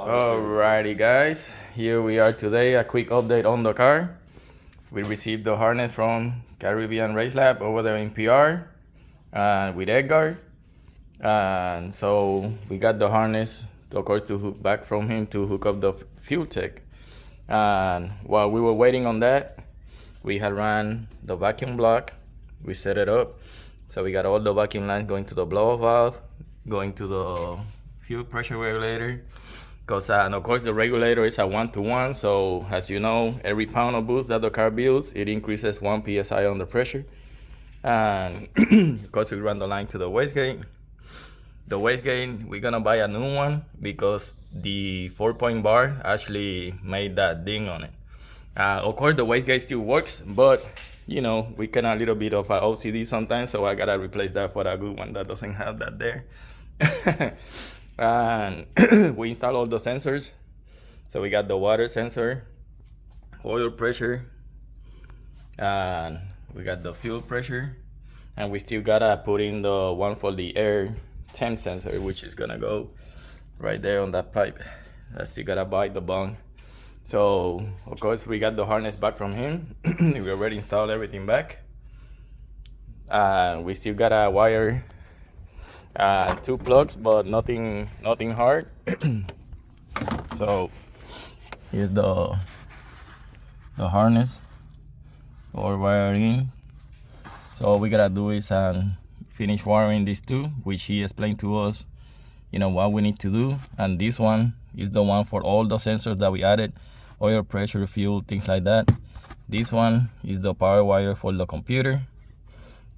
Alrighty guys, here we are today, a quick update on the car. We received the harness from Caribbean Race Lab over there in PR with Edgar. And so we got the harness, of course, to hook back from him to hook up the fuel tech. And while we were waiting on that, we had ran the vacuum block. We set it up. So we got all the vacuum lines going to the blow-off valve, going to the fuel pressure regulator. And of course the regulator is a 1-to-1, so as you know, every pound of boost that the car builds, it increases 1 psi on the pressure. And of course we run the line to the wastegate. The wastegate, we're gonna buy a new one because the 4-point bar actually made that ding on it. Of course the wastegate still works, but you know, we can a little bit of a OCD sometimes, so I gotta replace that for a good one that doesn't have that there. And we installed all the sensors. So we got the water sensor, oil pressure, and we got the fuel pressure, and we still gotta put in the one for the air temp sensor, which is gonna go right there on that pipe. I still gotta buy the bung. So of course we got the harness back from him. We already installed everything back. We still gotta wire 2 plugs, but nothing hard. So here's the harness or wiring. So all we gotta do is finish wiring these 2, which he explained to us, you know, what we need to do. And this one is the one for all the sensors that we added, oil pressure, fuel, things like that. This one is the power wire for the computer,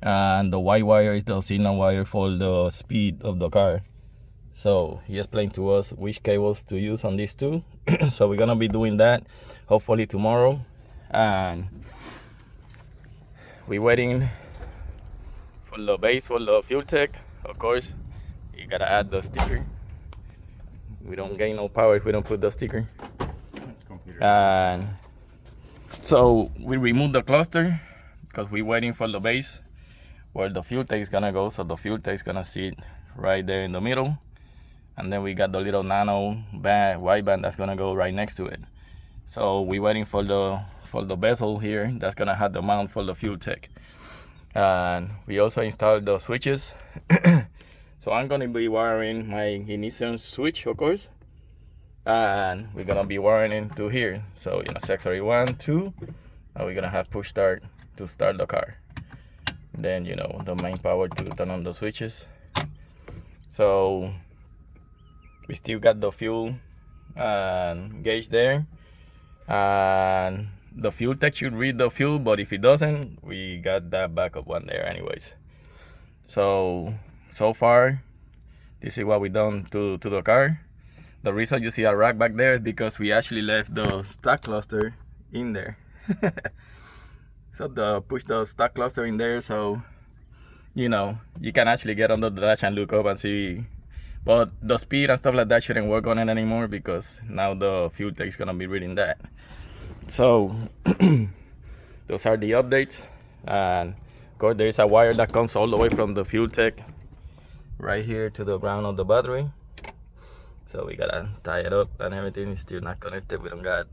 and the white wire is the signal wire for the speed of the car. So he explained to us which cables to use on these 2. So we're gonna be doing that hopefully tomorrow. And we're waiting for the base for the fuel tech. Of course, you gotta add the sticker. We don't gain no power if we don't put the sticker. And so we remove the cluster because we're waiting for the base where the fuel tank is gonna go. So the fuel tank is gonna sit right there in the middle, and then we got the little nano band, white band, that's gonna go right next to it. So we're waiting for the bezel here that's gonna have the mount for the fuel tank. And we also installed the switches. So I'm gonna be wiring my ignition switch, of course, and we're gonna be wiring into here. So you know, secondary 1, 2, and we're gonna have push start to start the car. Then you know, the main power to turn on the switches. So we still got the fuel gauge there, and the fuel tech should read the fuel, but if it doesn't, we got that backup one there anyways. So far this is what we done to the car. The reason you see a rack back there is because we actually left the stock cluster in there. So push the stock cluster in there, so you know, you can actually get under the dash and look up and see. But the speed and stuff like that shouldn't work on it anymore because now the fuel tech is gonna be reading that. So those are the updates. And of course there is a wire that comes all the way from the fuel tech right here to the ground of the battery. So we gotta tie it up, and everything is still not connected. We don't got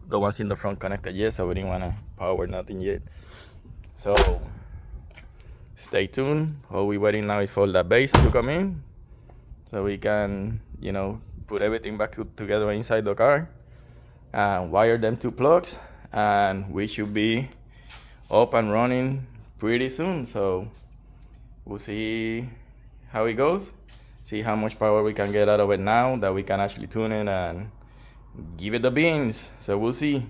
the ones in the front connected yet, so we didn't want to power nothing yet. So stay tuned. All we're waiting now is for the base to come in, so we can, you know, put everything back together inside the car and wire them 2 plugs, and we should be up and running pretty soon. So we'll see how it goes, see how much power we can get out of it now that we can actually tune it and give it the beans. So we'll see.